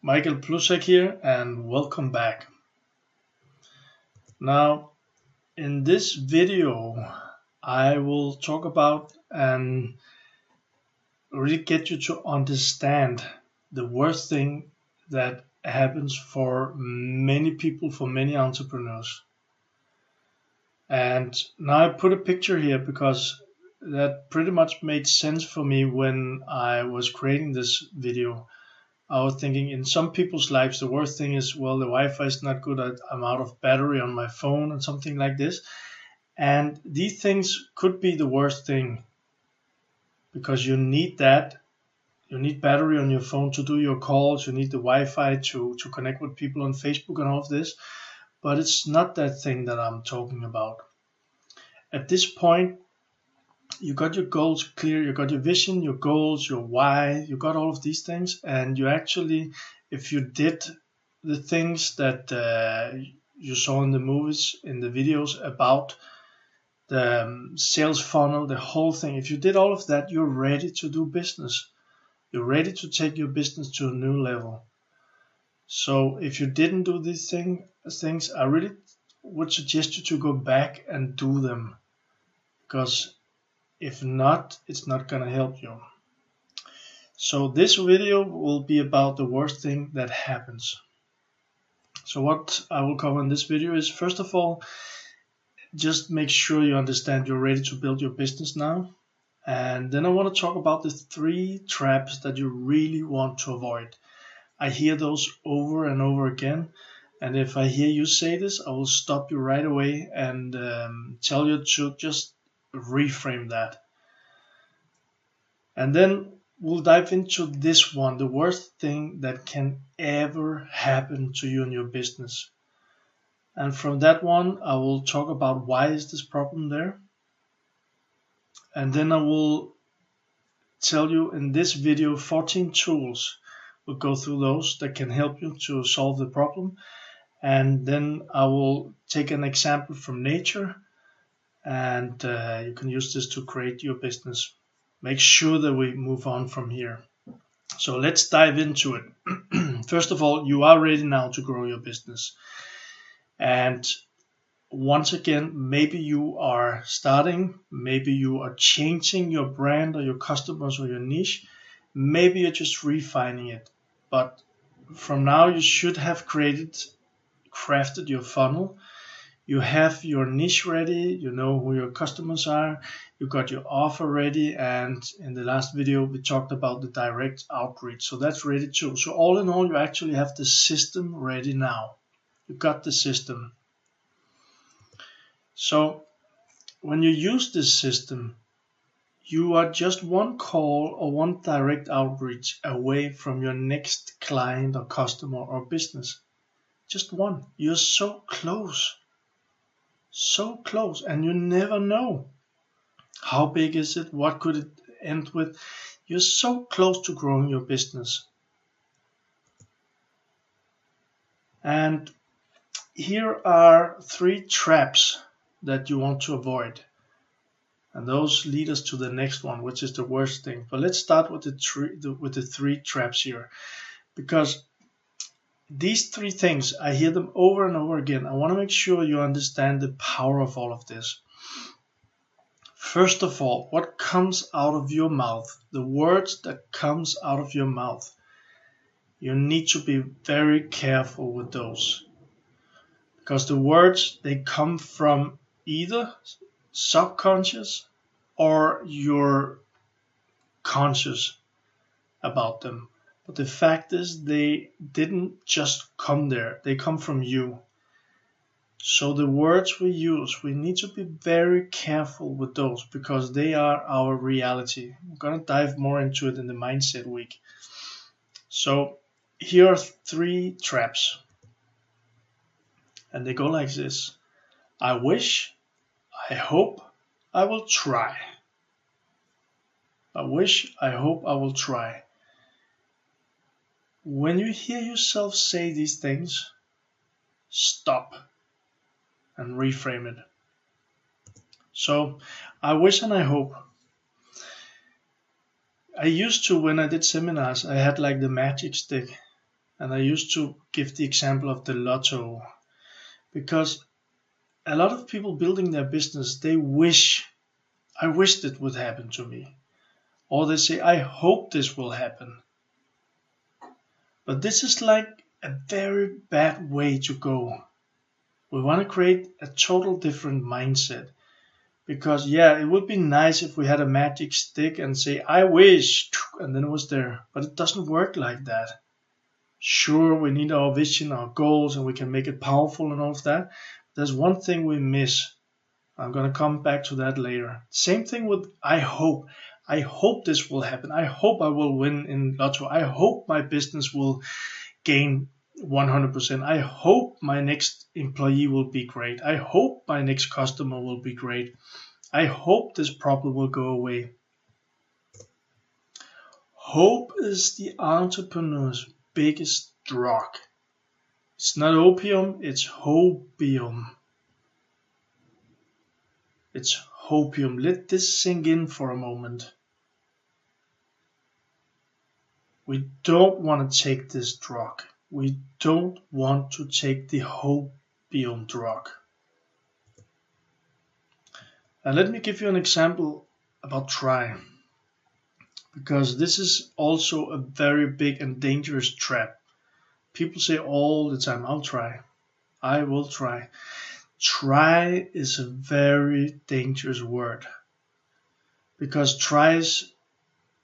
Michael Plusek here, and welcome back. Now, in this video, I will talk about and really get you to understand the worst thing that happens for many people, for many entrepreneurs. And now I put a picture here because that pretty much made sense for me when I was creating this video. I was thinking in some people's lives, the worst thing is, well, the Wi-Fi is not good. I'm out of battery on my phone and something like this. And these things could be the worst thing because you need that. You need battery on your phone to do your calls. You need the Wi-Fi to connect with people on Facebook and all of this. But it's not that thing that I'm talking about. At this point, you got your goals clear, you got your vision, your goals, your why, you got all of these things, and you actually, if you did the things that you saw in the movies, in the videos about the sales funnel, the whole thing, if you did all of that, you're ready to do business. You're ready to take your business to a new level. So if you didn't do these things, I really would suggest you to go back and do them, because if not, it's not going to help you. So this video will be about the worst thing that happens. So what I will cover in this video is, first of all, just make sure you understand you're ready to build your business now. And then I want to talk about the 3 traps that you really want to avoid. I hear those over and over again. And if I hear you say this, I will stop you right away and tell you to just reframe that. And then we'll dive into this one, the worst thing that can ever happen to you in your business. And from that one, I will talk about why is this problem there. And then I will tell you in this video 14 tools. We'll go through those that can help you to solve the problem. And then I will take an example from nature, and you can use this to create your business. Make sure that we move on from here. So let's dive into it. First of all, you are ready now to grow your business. And once again, maybe you are starting, maybe you are changing your brand or your customers or your niche. Maybe you're just refining it. But from now, you should have crafted your funnel. You have your niche ready, you know who your customers are, you got your offer ready, and in the last video we talked about the direct outreach, so that's ready too. So all in all, you actually have the system ready now. You got the system. So when you use this system, you are just one call or one direct outreach away from your next client or customer or business. Just one. You're so close. So close, and you never know how big is it, what could it end with. You're so close to growing your business. And here are 3 traps that you want to avoid, and those lead us to the next one, which is the worst thing. But let's start with the 3 traps here, because these 3 things, I hear them over and over again. I want to make sure you understand the power of all of this. First of all, what comes out of your mouth, the words that comes out of your mouth, you need to be very careful with those. Because the words, they come from either subconscious or you're conscious about them. But the fact is, they didn't just come there. They come from you. So the words we use, we need to be very careful with those, because they are our reality. We're going to dive more into it in the Mindset Week. So here are 3 traps. And they go like this. I wish, I hope, I will try. I wish, I hope, I will try. When you hear yourself say these things, stop and reframe it. So, I wish and I hope. I used to, when I did seminars, I had like the magic stick. And I used to give the example of the lotto, because a lot of people building their business, they wish, I wish it would happen to me. Or they say, I hope this will happen. But this is like a very bad way to go. We want to create a total different mindset. Because yeah, it would be nice if we had a magic stick and say, I wish, and then it was there. But it doesn't work like that. Sure, we need our vision, our goals, and we can make it powerful and all of that. There's one thing we miss. I'm going to come back to that later. Same thing with I hope. I hope this will happen. I hope I will win in Lotto. I hope my business will gain 100%. I hope my next employee will be great. I hope my next customer will be great. I hope this problem will go away. Hope is the entrepreneur's biggest drug. It's not opium, it's hopium. It's hopium. Let this sink in for a moment. We don't want to take this drug. We don't want to take the hopium drug. And let me give you an example about try. Because this is also a very big and dangerous trap. People say all the time, I'll try. I will try. Try is a very dangerous word. Because try is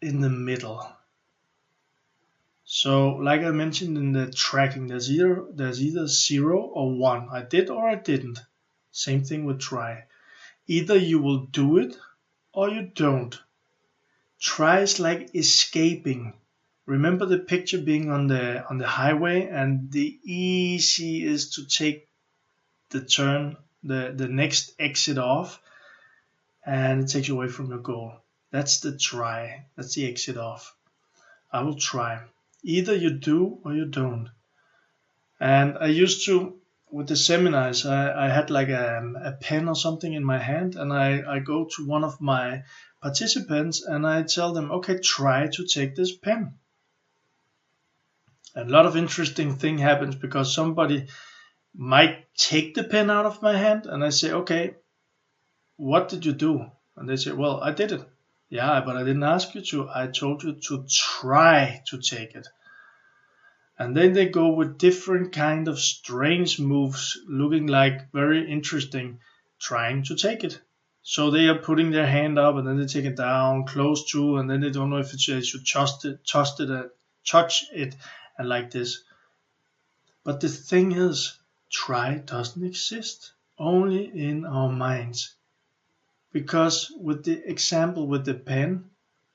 in the middle. So like I mentioned in the tracking, there's either 0 or 1. I did or I didn't. Same thing with try. Either you will do it or you don't. Try is like escaping. Remember the picture being on the highway, and the easy is to take the turn, the next exit off, and it takes you away from your goal. That's the try. That's the exit off. I will try. Either you do or you don't. And I used to, with the seminars, I had like a pen or something in my hand, and I go to one of my participants and I tell them, okay, try to take this pen. A lot of interesting thing happens, because somebody might take the pen out of my hand and I say, okay, what did you do? And they say, well, I did it. Yeah, but I didn't ask you to. I told you to try to take it. And then they go with different kind of strange moves, looking like very interesting, trying to take it. So they are putting their hand up and then they take it down, close to, and then they don't know if they should touch it, and like this. But the thing is, try doesn't exist, only in our minds. Because with the example with the pen,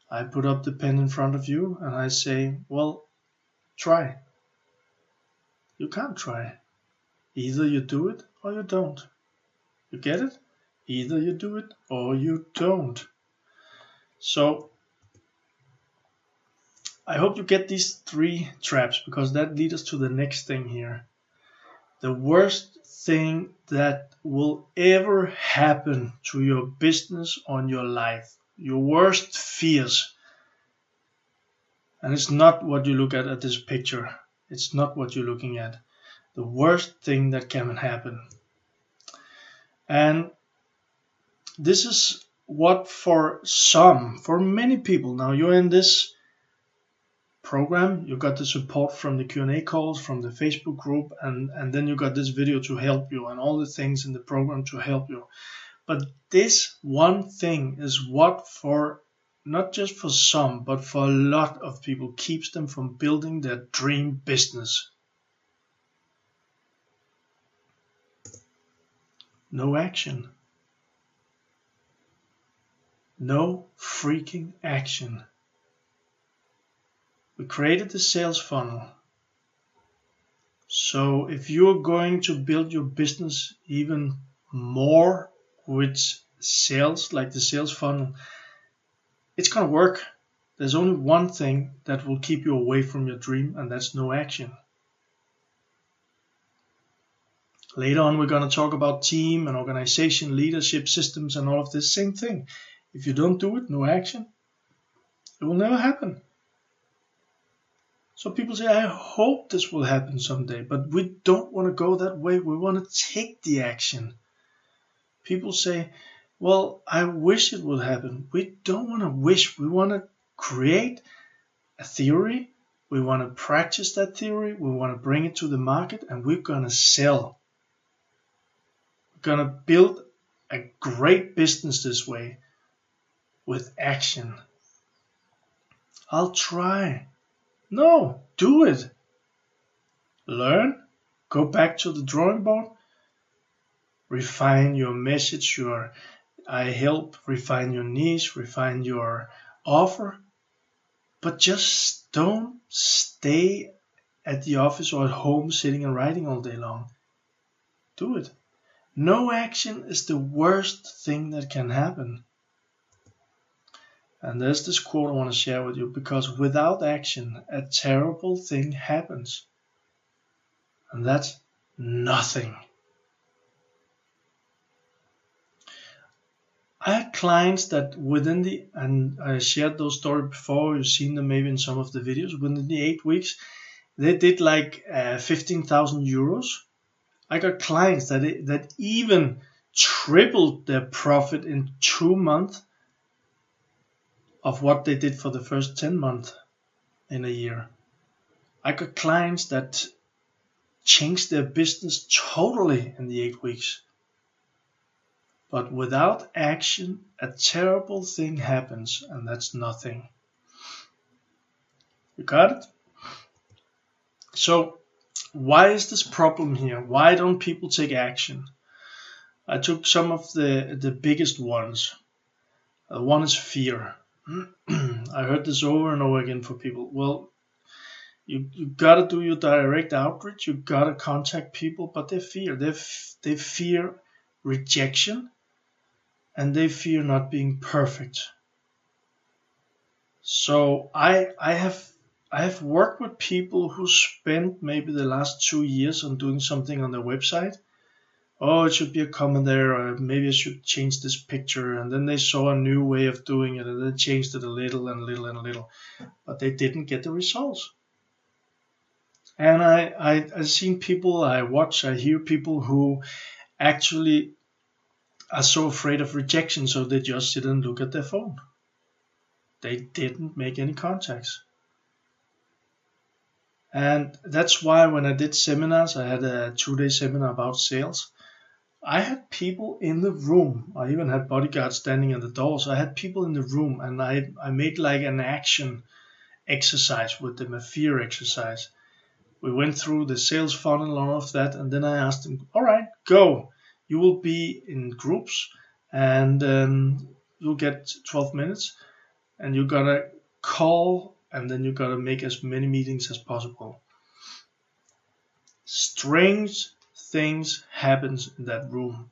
I put up the pen in front of you and I say, well, try. You can't try. Either you do it or you don't. You get it? Either you do it or you don't. So I hope you get these 3 traps, because that leads us to the next thing here. The worst thing that will ever happen to your business or in your life, your worst fears, and it's not what you look at this picture. It's not what you're looking at. The worst thing that can happen. And this is what for many people, now you're in this program, you got the support from the Q&A calls, from the Facebook group, and then you got this video to help you, and all the things in the program to help you. But this one thing is what for, not just for some, but for a lot of people, keeps them from building their dream business. No action. No freaking action. We created the sales funnel. So if you're going to build your business even more with sales, like the sales funnel, it's going to work. There's only one thing that will keep you away from your dream, and that's no action. Later on, we're going to talk about team and organization, leadership, systems, and all of this. Same thing. If you don't do it, no action, it will never happen. So people say, I hope this will happen someday, but we don't want to go that way. We want to take the action. People say, well, I wish it would happen. We don't want to wish. We want to create a theory. We want to practice that theory. We want to bring it to the market, and we're going to sell. We're going to build a great business this way with action. I'll try. No, do it. Learn. Go back to the drawing board. Refine your message. I help refine your niche, refine your offer. But just don't stay at the office or at home sitting and writing all day long. Do it. No action is the worst thing that can happen. And there's this quote I want to share with you, because without action, a terrible thing happens. And that's nothing. I had clients that and I shared those stories before, you've seen them maybe in some of the videos, within the 8 weeks, they did like 15,000 euros. I got clients that even tripled their profit in 2 months of what they did for the first 10 months in a year. I got clients that changed their business totally in the 8 weeks. But without action, a terrible thing happens, and that's nothing. You got it? So, why is this problem here? Why don't people take action? I took some of the biggest ones. One is fear. I heard this over and over again for people. Well, you gotta do your direct outreach. You gotta contact people, but they fear. They fear rejection, and they fear not being perfect. So I have worked with people who spent maybe the last 2 years on doing something on their website. Oh, it should be a comment there, or maybe I should change this picture. And then they saw a new way of doing it, and they changed it a little and a little and a little. But they didn't get the results. And I've seen people, I hear people who actually are so afraid of rejection, so they just sit and look at their phone. They didn't make any contacts. And that's why when I did seminars, I had a 2-day seminar about sales. I had people in the room. I even had bodyguards standing at the door. So I had people in the room, and I made like an action exercise with them, a fear exercise. We went through the sales funnel and all of that, and then I asked them, all right, go. You will be in groups, and you'll get 12 minutes, and you gotta call, and then you gotta make as many meetings as possible. Strange things happens in that room.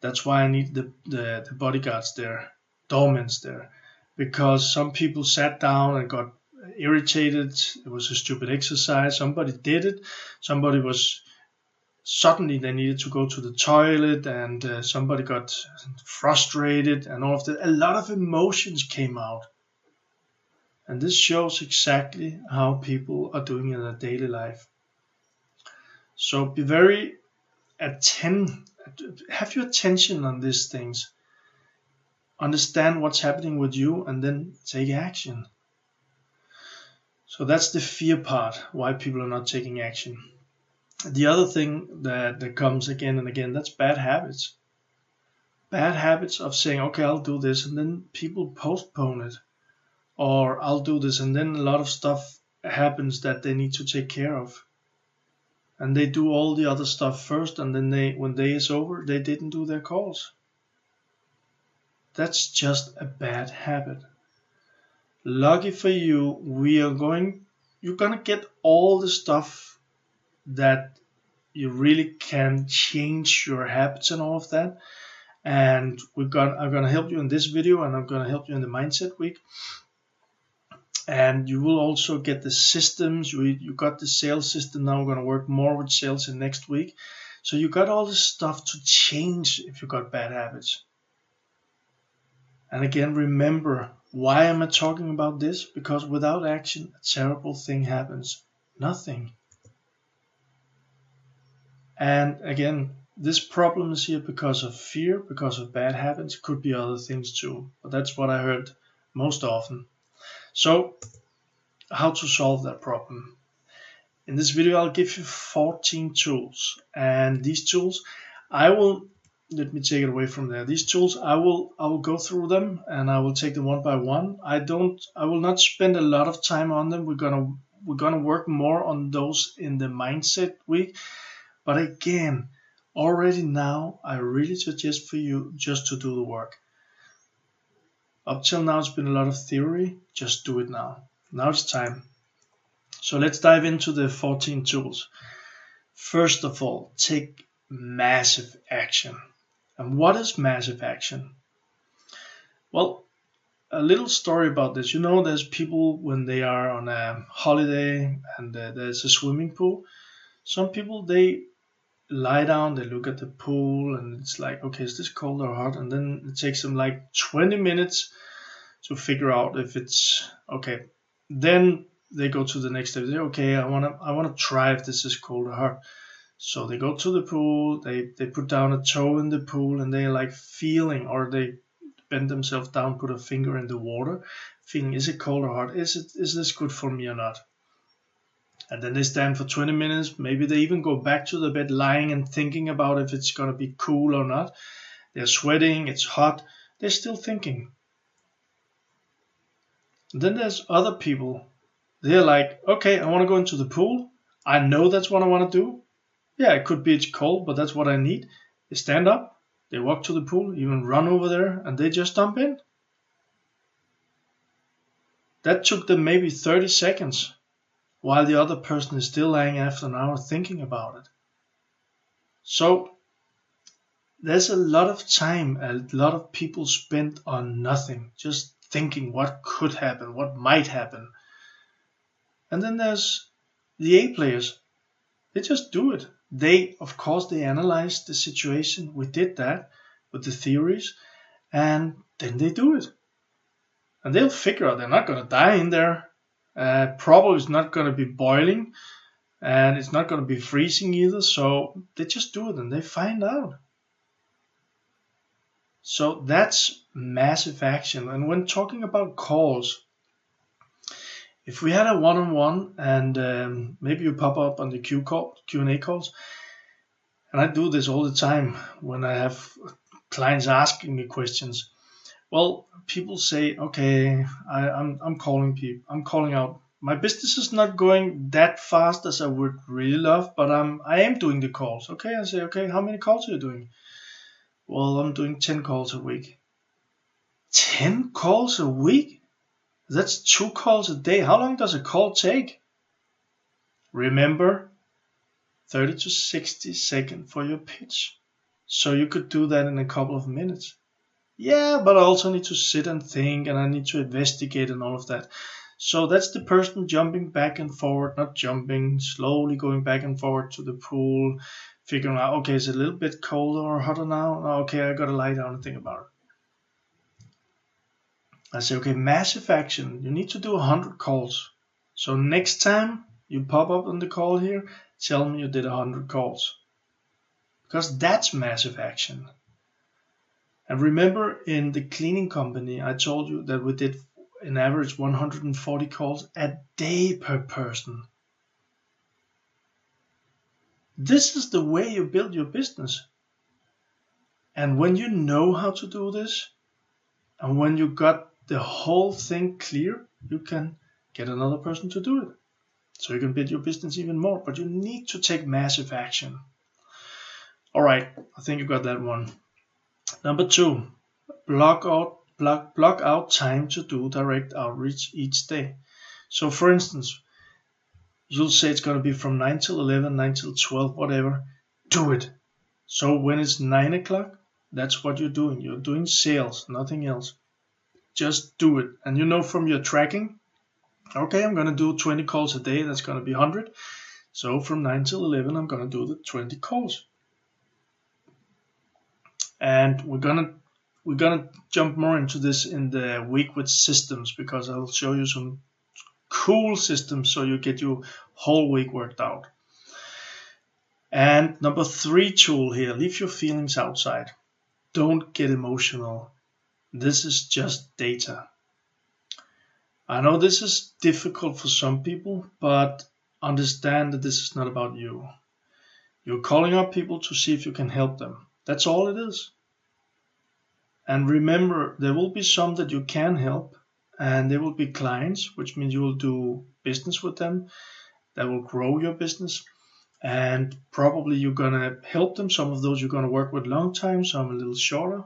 That's why I need the bodyguards there, doormen there, because some people sat down and got irritated. It was a stupid exercise. Somebody did it. Somebody was suddenly they needed to go to the toilet, and somebody got frustrated, and all of that. A lot of emotions came out, and this shows exactly how people are doing in their daily life. So be very have your attention on these things. Understand what's happening with you, and then take action. So that's the fear part, why people are not taking action. The other thing that comes again and again, that's bad habits. Bad habits of saying, okay, I'll do this, and then people postpone it. Or I'll do this, and then a lot of stuff happens that they need to take care of. And they do all the other stuff first, and then when day is over, they didn't do their calls. That's just a bad habit. Lucky for you, you're gonna get all the stuff that you really can change your habits and all of that. And I'm gonna help you in this video, and I'm gonna help you in the mindset week. And you will also get the systems. You got the sales system. Now we're going to work more with sales in next week. So you got all this stuff to change if you got bad habits. And again, remember, Why am I talking about this? Because without action, a terrible thing happens. Nothing. And again, this problem is here because of fear, because of bad habits. Could be other things too, but that's what I heard most often. So, how to solve that problem? In this video, I'll give you 14 tools, and these tools, let me take it away from there. These tools, I will go through them, and I will take them one by one. I will not spend a lot of time on them. We're gonna work more on those in the mindset week. But again, already now, I really suggest for you just to do the work. Up till now, it's been a lot of theory. Just do it now. Now it's time. So let's dive into the 14 tools. First of all, take massive action. And what is massive action? Well, a little story about this. You know, there's people when they are on a holiday and there's a swimming pool. Some people, they lie down, they look at the pool, and it's like, okay, is this cold or hot? And then it takes them like 20 minutes to figure out if it's okay. Then they go to the next step. They say, okay, I wanna try if this is cold or hot. So they go to the pool, they put down a toe in the pool, and they're like feeling, or they bend themselves down, put a finger in the water, feeling, is it cold or hot? Is this good for me or not? And then they stand for 20 minutes. Maybe they even go back to the bed lying and thinking about if it's gonna be cool or not. They're sweating, it's hot, they're still thinking. And then there's other people. They're like, okay, I want to go into the pool. I know that's what I want to do. Yeah, it could be it's cold, but that's what I need. They stand up, they walk to the pool, even run over there, and they just jump in. That took them maybe 30 seconds, while the other person is still lying after an hour thinking about it. So there's a lot of time, a lot of people spent on nothing, just thinking what could happen, what might happen. And then there's the A players. They just do it. Of course, they analyze the situation. We did that with the theories, and then they do it. And they'll figure out they're not going to die in there. Probably it's not going to be boiling, and it's not going to be freezing either. So they just do it, and they find out. So that's massive action. And when talking about calls, if we had a one-on-one and maybe you pop up on the Q&A calls, and I do this all the time when I have clients asking me questions. Well, people say, okay, I'm calling people, I'm calling out. My business is not going that fast as I would really love, but I am doing the calls. Okay, I say, okay, how many calls are you doing? Well, I'm doing 10 calls a week. 10 calls a week? That's 2 calls a day. How long does a call take? Remember, 30 to 60 seconds for your pitch. So you could do that in a couple of minutes. Yeah, but I also need to sit and think, and I need to investigate and all of that. So that's the person jumping back and forward, not jumping, slowly going back and forward to the pool, figuring out, okay, is it a little bit colder or hotter now? Okay, I gotta lie down and think about it. I say, okay, massive action. You need to do 100 calls. So next time you pop up on the call here, tell me you did 100 calls. Because that's massive action. And remember, in the cleaning company, I told you that we did an average 140 calls a day per person. This is the way you build your business. And when you know how to do this, and when you got the whole thing clear, you can get another person to do it. So you can build your business even more, but you need to take massive action. All right, I think you got that one. Number 2, block out time to do direct outreach each day. So for instance, you'll say it's going to be from 9 till 11, 9 till 12, whatever. Do it. So when it's 9 o'clock, that's what you're doing. You're doing sales, nothing else. Just do it. And you know from your tracking, okay, I'm going to do 20 calls a day. That's going to be 100. So from 9 till 11, I'm going to do the 20 calls. And we're going to we're gonna jump more into this in the week with systems, because I'll show you some cool systems so you get your whole week worked out. And number 3 tool here, leave your feelings outside. Don't get emotional. This is just data. I know this is difficult for some people, but understand that this is not about you. You're calling up people to see if you can help them. That's all it is. And remember, there will be some that you can help, and they will be clients, which means you will do business with them. That will grow your business. And probably you're going to help them. Some of those you're going to work with long time, some a little shorter.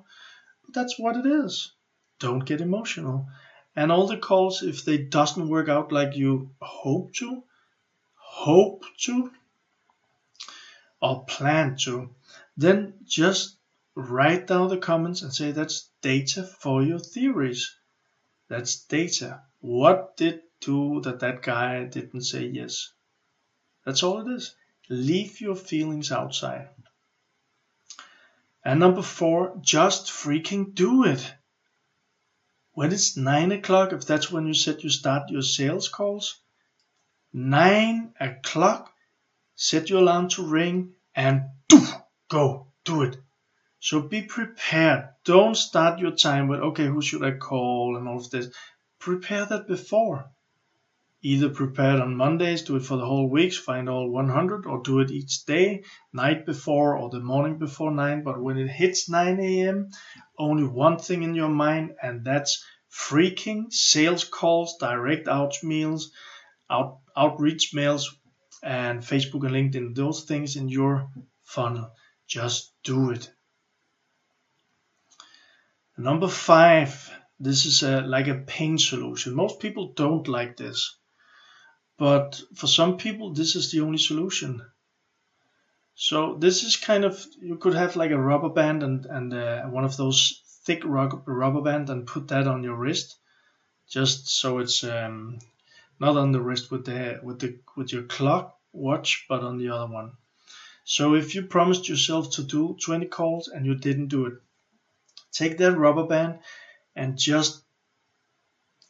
But that's what it is. Don't get emotional. And all the calls, if they doesn't work out like you hope to, or plan to, then just write down the comments and say that's data for your theories. That's data. What did do that guy didn't say yes? That's all it is. Leave your feelings outside. And number 4, just freaking do it. When it's 9 o'clock, if that's when you said you start your sales calls, 9 o'clock, set your alarm to ring and go do it. So be prepared. Don't start your time with, okay, who should I call and all of this. Prepare that before. Either prepare it on Mondays, do it for the whole week, find all 100, or do it each day, night before or the morning before 9. But when it hits 9 a.m., only one thing in your mind, and that's freaking sales calls, direct outreach mails, and Facebook and LinkedIn, those things in your funnel. Just do it. Number 5, this is like a pain solution. Most people don't like this. But for some people, this is the only solution. So this is kind of, you could have like a rubber band and one of those thick rubber band and put that on your wrist, just so it's not on the wrist with your clock watch, but on the other one. So if you promised yourself to do 20 calls and you didn't do it, take that rubber band and just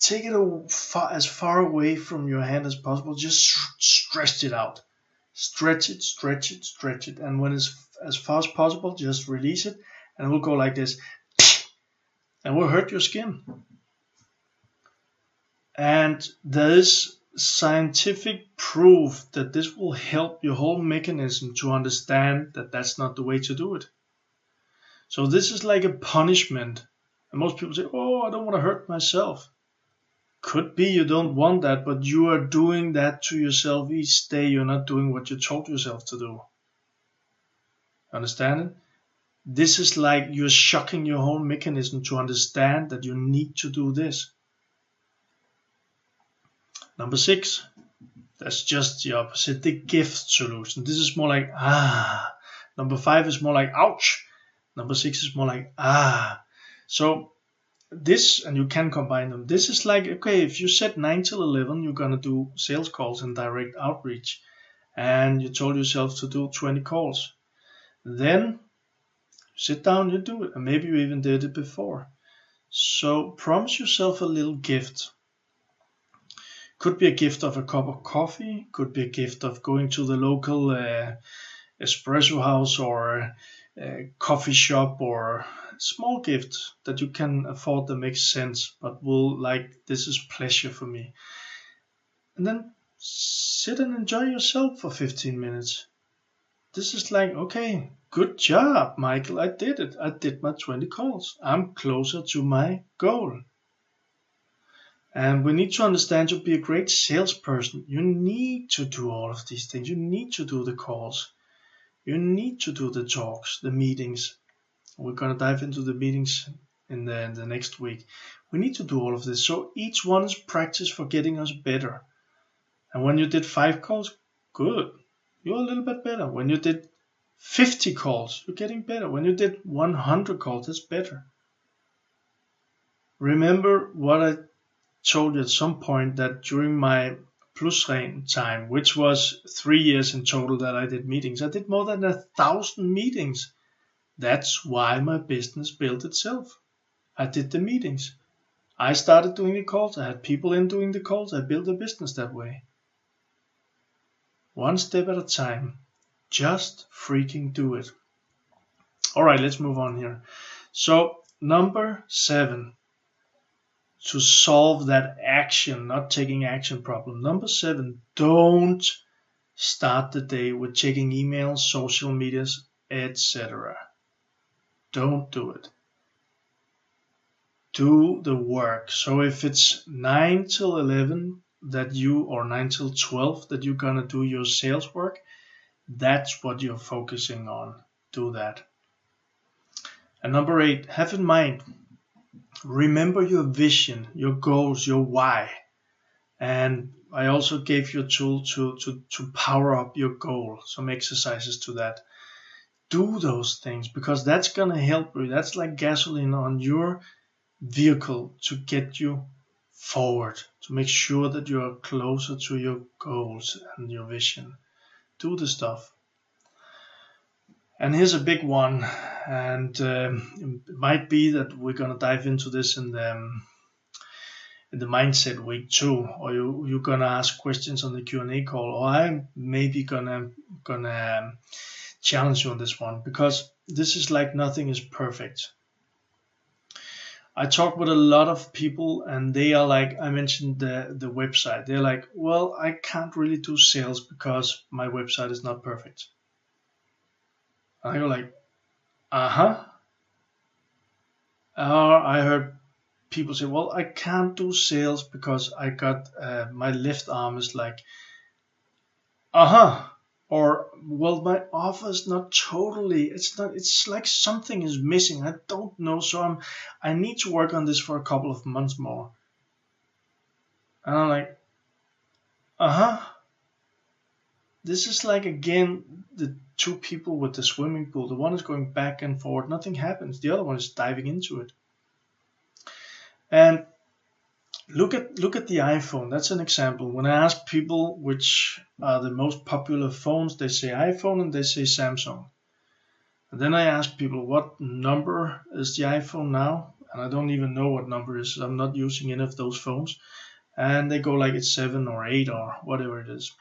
take it as far away from your hand as possible. Just stretch it out. Stretch it. And when it's as far as possible, just release it. And it will go like this. And will hurt your skin. And there is scientific proof that this will help your whole mechanism to understand that that's not the way to do it. So this is like a punishment. And most people say, oh, I don't want to hurt myself. Could be you don't want that, but you are doing that to yourself each day. You're not doing what you told yourself to do. Understand it? This is like you're shocking your whole mechanism to understand that you need to do this. Number 6, that's just the opposite, the gift solution. This is more like, Number 5 is more like, ouch. Number 6 is more like, So this, and you can combine them. This is like, okay, if you set 9 till 11, you're going to do sales calls and direct outreach. And you told yourself to do 20 calls. Then sit down, you do it. And maybe you even did it before. So promise yourself a little gift. Could be a gift of a cup of coffee. Could be a gift of going to the local espresso house or coffee shop, or small gift that you can afford that makes sense, but will like, this is pleasure for me. And then sit and enjoy yourself for 15 minutes. This is like, okay, good job, Michael. I did it. I did my 20 calls. I'm closer to my goal. And we need to understand, to be a great salesperson, you need to do all of these things. You need to do the calls. You need to do the talks, the meetings. We're going to dive into the meetings in the next week. We need to do all of this. So each one is practice for getting us better. And when you did 5 calls, good. You're a little bit better. When you did 50 calls, you're getting better. When you did 100 calls, that's better. Remember what I told you at some point, that during my Plusren time, which was 3 years in total that I did meetings, I did more than 1,000 meetings. That's why my business built itself. I did the meetings. I started doing the calls. I had people in doing the calls. I built a business that way. One step at a time. Just freaking do it. All right, let's move on here. So number 7, to solve that action, not taking action problem. Number 7, don't start the day with checking emails, social medias, etc. Don't do it. Do the work. So if it's 9 till 11 or 9 till 12 that you're gonna do your sales work, that's what you're focusing on. Do that. And number 8, have in mind, remember your vision, your goals, your why. And I also gave you a tool to power up your goal, some exercises to that. Do those things, because that's going to help you. That's like gasoline on your vehicle to get you forward, to make sure that you are closer to your goals and your vision. Do the stuff. And here's a big one, and it might be that we're going to dive into this in the mindset week 2, or you're going to ask questions on the Q&A call, or I'm maybe gonna challenge you on this one, because this is like nothing is perfect. I talk with a lot of people, and they are like, I mentioned the website. They're like, well, I can't really do sales because my website is not perfect. And I go like, Or I heard people say, well, I can't do sales because I got my left arm is like, or well, my offer is not totally, it's like something is missing. I don't know, so I need to work on this for a couple of months more. And I'm like, this is like, again, the 2 people with the swimming pool. The one is going back and forward, nothing happens. The other one is diving into it. And look at the iPhone. That's an example. When I ask people which are the most popular phones, they say iPhone and they say Samsung. And then I ask people, what number is the iPhone now? And I don't even know what number it is. I'm not using any of those phones. And they go like it's 7 or 8 or whatever it is.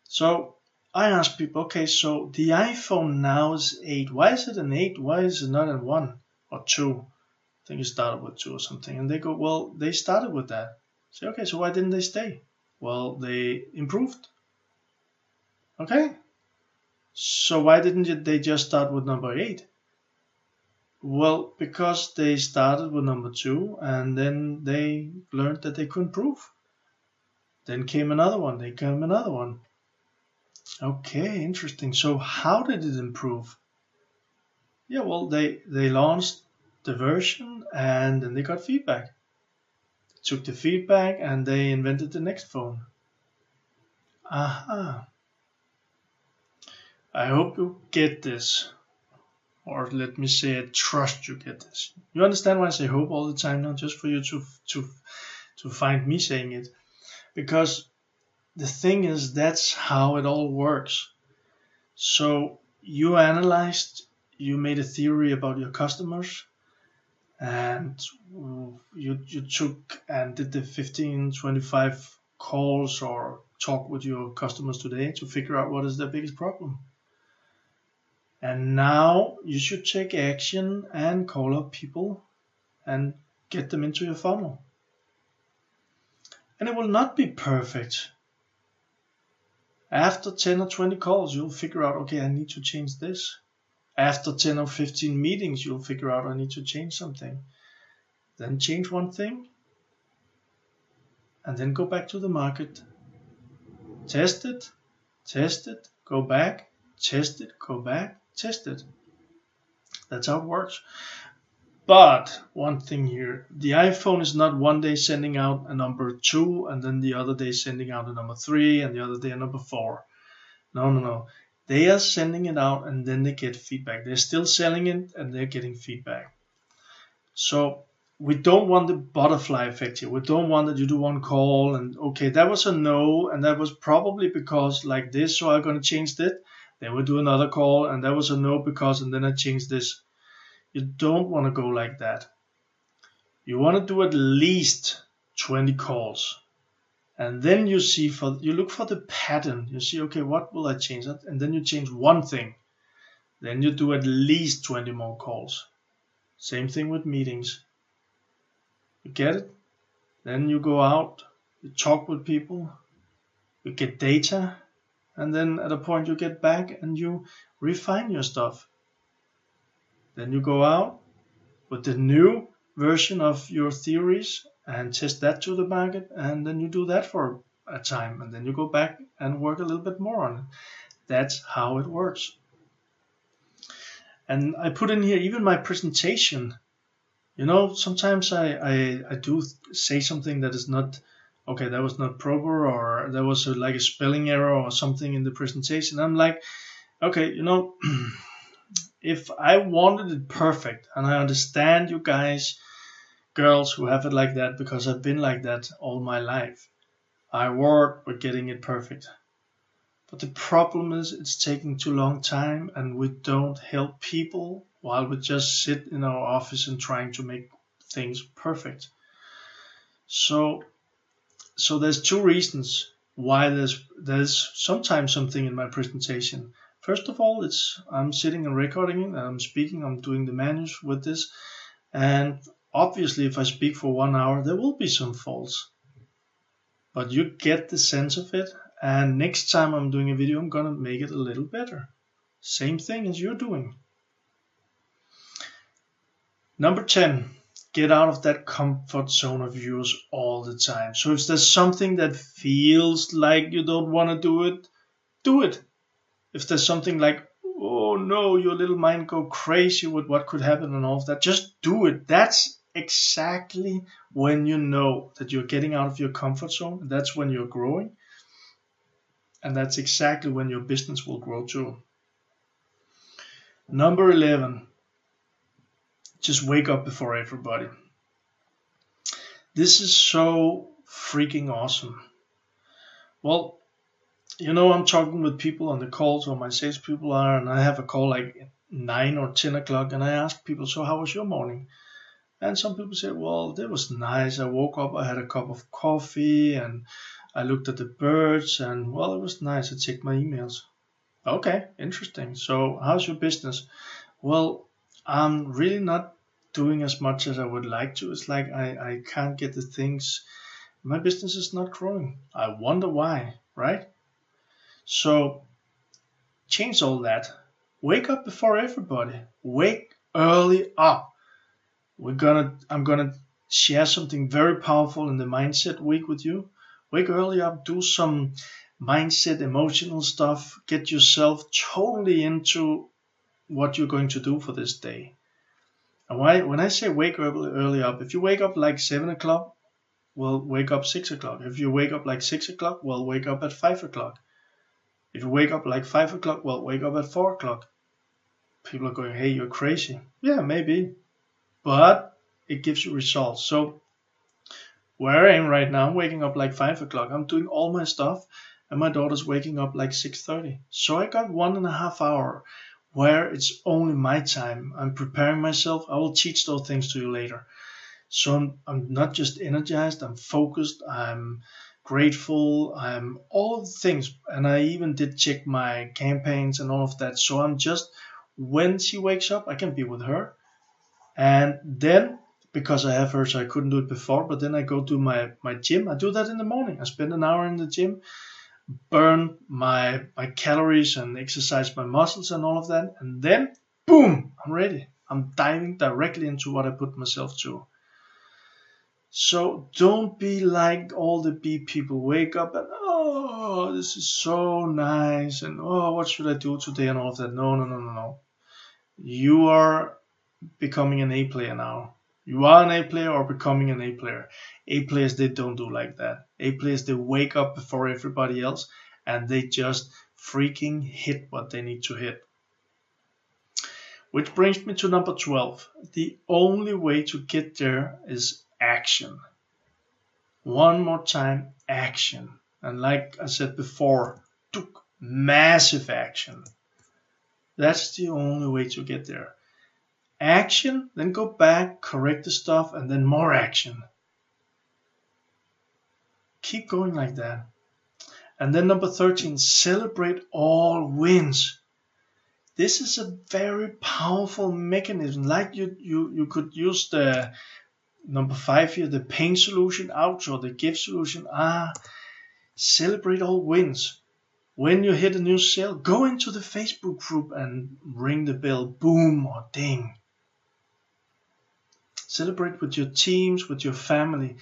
So I ask people, okay, so the iPhone now is 8. Why is it an 8? Why is it not a 1 or 2? I think it started with 2 or something. And they go, well, they started with that. I say, okay, so why didn't they stay? Well, they improved. Okay. So why didn't they just start with number 8? Well, because they started with number 2 and then they learned that they could improve. Then came another one. They came another one. Okay, interesting. So how did it improve? Yeah, well, they launched the version and then they got feedback. They took the feedback and they invented the next phone. I hope you get this. Or let me say, I trust you get this. You understand why I say hope all the time, not just for you to find me saying it. Because the thing is, that's how it all works. So you analyzed, you made a theory about your customers, and you took and did the 15, 25 calls or talk with your customers today to figure out what is their biggest problem. And now you should take action and call up people and get them into your funnel. And it will not be perfect. After 10 or 20 calls, you'll figure out, okay, I need to change this. After 10 or 15 meetings, you'll figure out I need to change something. Then change one thing. And then go back to the market. Test it, go back, test it, go back, test it. That's how it works. But one thing here, the iPhone is not one day sending out a number 2 and then the other day sending out a number 3 and the other day a number 4. No. They are sending it out and then they get feedback. They're still selling it and they're getting feedback. So we don't want the butterfly effect here. We don't want that you do one call and okay, that was a no and that was probably because like this, so I'm going to change that. Then we do another call and that was a no because, and then I changed this. You don't want to go like that. You want to do at least 20 calls. And then you look for the pattern. You see, okay, what will I change? And then you change one thing. Then you do at least 20 more calls. Same thing with meetings. You get it? Then you go out, you talk with people, you get data, and then at a point you get back and you refine your stuff. Then you go out with the new version of your theories and test that to the market, and then you do that for a time, and then you go back and work a little bit more on it. That's how it works. And I put in here even my presentation. You know, sometimes I do say something that is not, okay, that was not proper, or there was like a spelling error or something in the presentation. I'm like, okay, you know, if I wanted it perfect, and I understand you guys, girls who have it like that, because I've been like that all my life. I work with getting it perfect. But the problem is it's taking too long time, and we don't help people while we just sit in our office and trying to make things perfect. So there's two reasons why there's sometimes something in my presentation. First of all, I'm sitting and recording it, and I'm speaking, I'm doing the manus with this, and obviously if I speak for 1 hour there will be some faults. But you get the sense of it, and next time I'm doing a video I'm gonna make it a little better. Same thing as you're doing. Number 10, get out of that comfort zone of yours all the time. So if there's something that feels like you don't want to do it, do it. If there's something like, oh no, your little mind go crazy with what could happen and all of that, just do it. That's exactly when you know that you're getting out of your comfort zone. That's when you're growing. And that's exactly when your business will grow too. Number 11, just wake up before everybody. This is so freaking awesome. Well, you know, I'm talking with people on the calls, or my salespeople are, and I have a call like 9 or 10 o'clock, and I ask people, so how was your morning? And some people say, well, that was nice. I woke up, I had a cup of coffee, and I looked at the birds, and well, it was nice. I checked my emails. Okay, interesting. So how's your business? Well, I'm really not doing as much as I would like to. It's like I can't get the things. My business is not growing. I wonder why, right? So change all that. Wake up before everybody. Wake early up. I'm gonna share something very powerful in the mindset week with you. Wake early up, do some mindset, emotional stuff, get yourself totally into what you're going to do for this day. And when I say wake early up, if you wake up like 7 o'clock, well, wake up 6 o'clock. If you wake up like 6 o'clock, well, wake up at 5 o'clock. If you wake up like 5 o'clock, well, wake up at 4 o'clock. People are going, hey, you're crazy. Yeah, maybe. But it gives you results. So where I am right now, I'm waking up like 5 o'clock. I'm doing all my stuff, and my daughter's waking up like 6:30. So I got 1.5 hours where it's only my time. I'm preparing myself. I will teach those things to you later. So I'm not just energized, I'm focused, I'm grateful, I'm all the things. And I even did check my campaigns and all of that. So I'm just, when she wakes up, I can be with her. And then, because I have her, so I couldn't do it before, but then I go to my gym. I do that in the morning. I spend an hour in the gym, burn my calories and exercise my muscles and all of that. And then, boom, I'm ready. I'm diving directly into what I put myself to. So don't be like all the B people. Wake up and, oh, this is so nice. And, oh, what should I do today and all of that. No. You are becoming an A player now. You are an A player or becoming an A player. A players, they don't do like that. A players, they wake up before everybody else and they just freaking hit what they need to hit. Which brings me to number 12. The only way to get there is action. One more time, action. And like I said before, took massive action. That's the only way to get there. Action, then go back, correct the stuff, and then more action. Keep going like that. And then number 13, celebrate all wins. This is a very powerful mechanism. Like you could use the number 5 here, the pain solution out, or the gift solution. Celebrate all wins. When you hit a new sale, go into the Facebook group and ring the bell, boom or ding. Celebrate with your teams, with your family.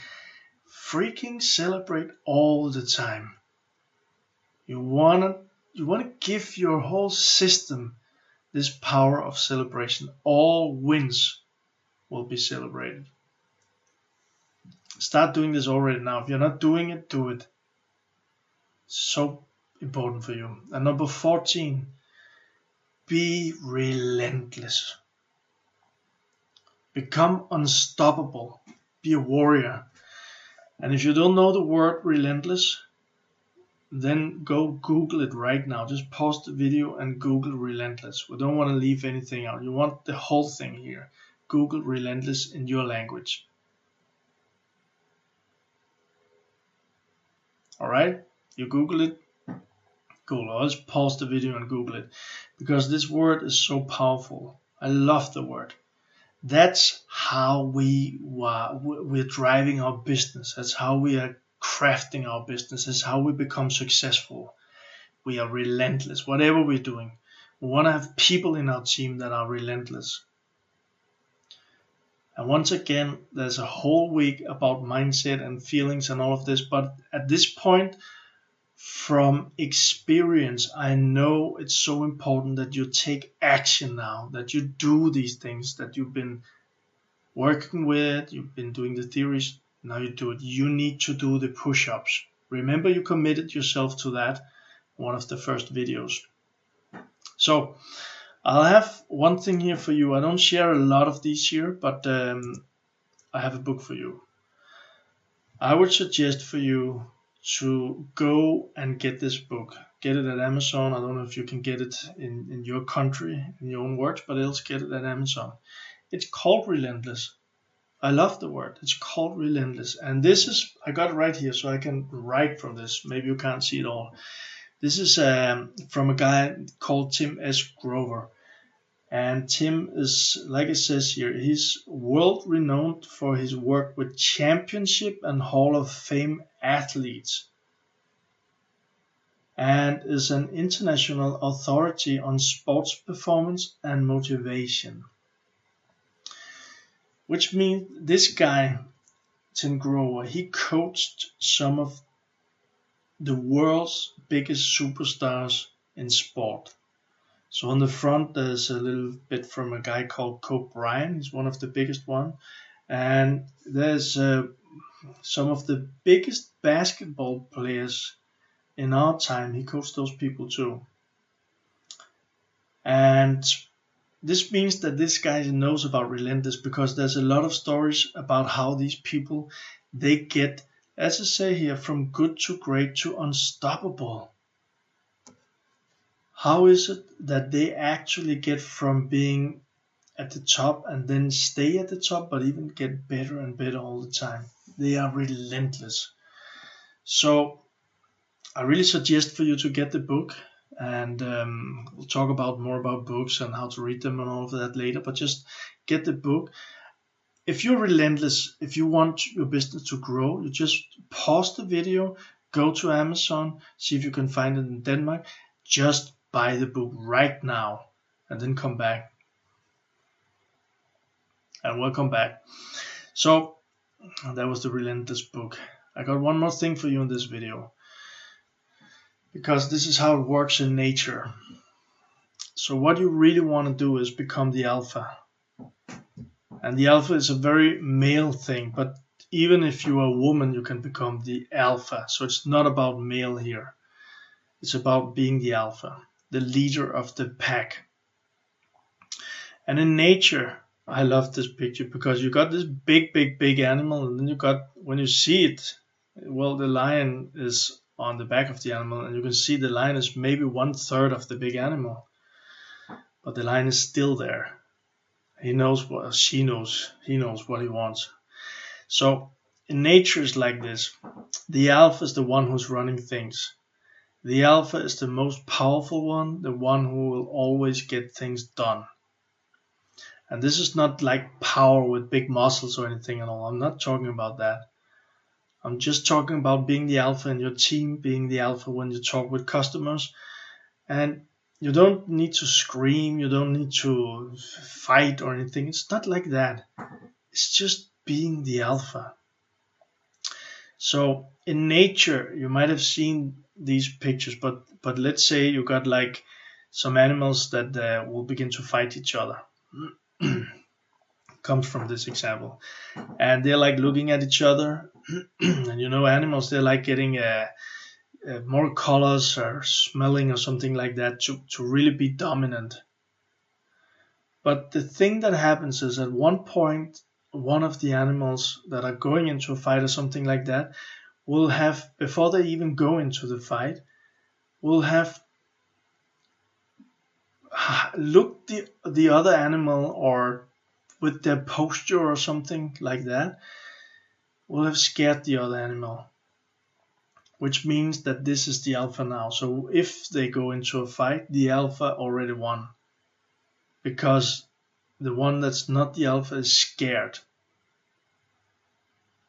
Freaking celebrate all the time. You wanna give your whole system this power of celebration. All wins will be celebrated. Start doing this already now. If you're not doing it, do it. So important for you. And number 14, be relentless. Become unstoppable. Be a warrior. And if you don't know the word relentless, then go Google it right now. Just pause the video and Google relentless. We don't want to leave anything out. You want the whole thing here. Google relentless in your language. Alright? You Google it. Cool. I'll just pause the video and Google it. Because this word is so powerful. I love the word. That's how we're driving our business. That's how we are crafting our business. That's how we become successful. We are relentless. Whatever we're doing, we want to have people in our team that are relentless. And once again, there's a whole week about mindset and feelings and all of this. But at this point, from experience, I know it's so important that you take action now, that you do these things that you've been working with, you've been doing the theories, now you do it. You need to do the push-ups. Remember, you committed yourself to that, one of the first videos. So I'll have one thing here for you. I don't share a lot of these here, but I have a book for you. I would suggest for you to go and get this book. Get it at Amazon. I don't know if you can get it in your country, in your own words, but else get it at Amazon. It's called Relentless. I love the word. It's called Relentless. And this is, I got it right here so I can write from this. Maybe you can't see it all. This is from a guy called Tim S. Grover. And Tim is, like it says here, he's world renowned for his work with championship and Hall of Fame athletes, and is an international authority on sports performance and motivation. Which means this guy, Tim Grover, he coached some of the world's biggest superstars in sport. So on the front, there's a little bit from a guy called Kobe Bryant. He's one of the biggest one. And there's some of the biggest basketball players in our time. He coached those people too. And this means that this guy knows about relentless, because there's a lot of stories about how these people, they get, as I say here, from good to great to unstoppable. How is it that they actually get from being at the top and then stay at the top, but even get better and better all the time? They are relentless. So I really suggest for you to get the book, and we'll talk about more about books and how to read them and all of that later, but just get the book. If you're relentless, if you want your business to grow, you just pause the video, go to Amazon, see if you can find it in Denmark. Just buy the book right now and then come back. And welcome back. So that was the Relentless book. I got one more thing for you in this video, because this is how it works in nature. So what you really want to do is become the alpha. And the alpha is a very male thing, but even if you are a woman, you can become the alpha. So it's not about male here. It's about being the alpha, the leader of the pack. And in nature, I love this picture, because you got this big animal, and then you got, when you see it, well, the lion is on the back of the animal, and you can see the lion is maybe 1/3 of the big animal, but the lion is still there. He knows what she knows. He knows what he wants. So in nature is like this. The alpha is the one who's running things. The alpha is the most powerful one, the one who will always get things done. And this is not like power with big muscles or anything at all. I'm not talking about that. I'm just talking about being the alpha in your team, being the alpha when you talk with customers. And you don't need to scream, you don't need to fight or anything. It's not like that. It's just being the alpha. So in nature, you might have seen these pictures, but let's say you got like some animals that will begin to fight each other. Comes from this example, and they're like looking at each other. And you know, animals, they're like getting more colors or smelling or something like that to really be dominant. But the thing that happens is at one point, one of the animals that are going into a fight or something like that will have, before they even go into the fight, will have looked the other animal, or with their posture or something like that, will have scared the other animal. Which means that this is the alpha now. So if they go into a fight, the alpha already won. Because the one that's not the alpha is scared.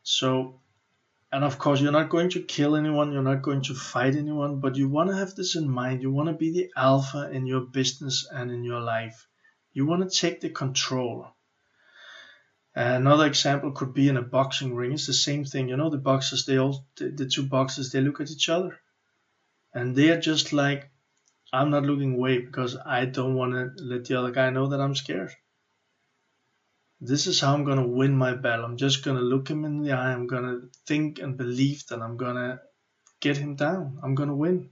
So, and of course you're not going to kill anyone, you're not going to fight anyone, but you want to have this in mind. You want to be the alpha in your business and in your life. You want to take the control. Another example could be in a boxing ring. It's the same thing. You know, the boxers, the two boxers, they look at each other. And they are just like, I'm not looking away because I don't want to let the other guy know that I'm scared. This is how I'm going to win my battle. I'm just going to look him in the eye. I'm going to think and believe that I'm going to get him down. I'm going to win.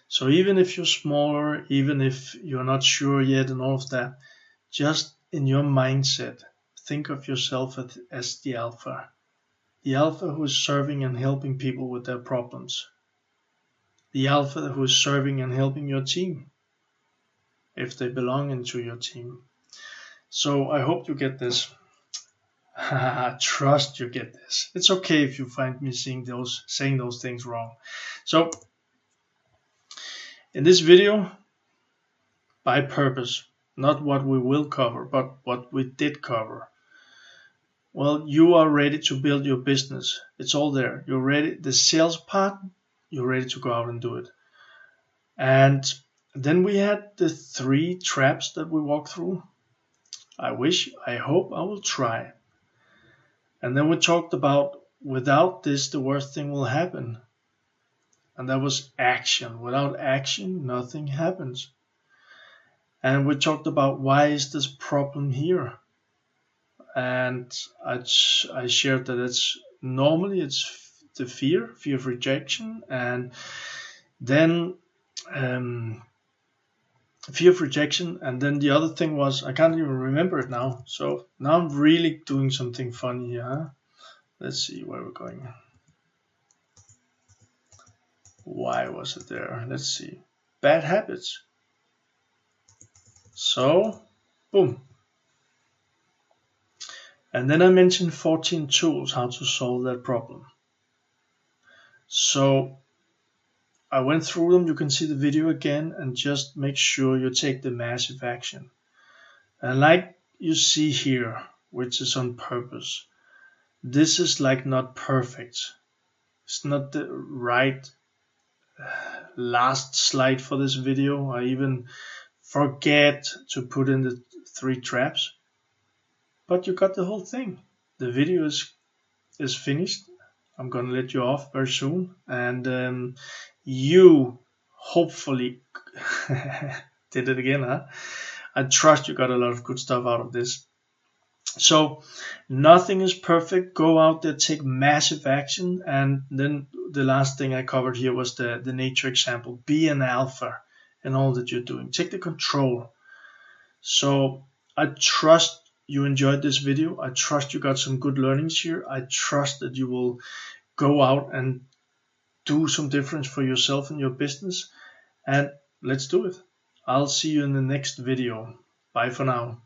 So even if you're smaller, even if you're not sure yet and all of that, just in your mindset, think of yourself as the alpha. The alpha who is serving and helping people with their problems. The alpha who is serving and helping your team, if they belong into your team. So I hope you get this. Trust you get this. It's okay if you find me saying those things wrong. So in this video, by purpose, not what we will cover, but what we did cover. Well, you are ready to build your business. It's all there. You're ready. The sales part, you're ready to go out and do it. And then we had the 3 traps that we walked through. I hope, I will try. And then we talked about, without this, the worst thing will happen. And that was action. Without action, nothing happens. And we talked about, why is this problem here? And I shared that it's the fear of rejection, and then fear of rejection, and then the other thing was, I can't even remember it now. So now I'm really doing something funny here. Huh? Let's see where we're going. Why was it there? Let's see. Bad habits. So, boom. And then I mentioned 14 tools how to solve that problem. So I went through them. You can see the video again, and just make sure you take the massive action. And like you see here, which is on purpose, this is like not perfect. It's not the right last slide for this video. I even forget to put in the 3 traps. But you got the whole thing. The video is finished. I'm gonna let you off very soon, and you hopefully did it again, huh? I trust you got a lot of good stuff out of this. So nothing is perfect. Go out there, take massive action, and then the last thing I covered here was the nature example. Be an alpha in all that you're doing. Take the control. So I trust you enjoyed this video. I trust you got some good learnings here. I trust that you will go out and do some difference for yourself and your business. And let's do it. I'll see you in the next video. Bye for now.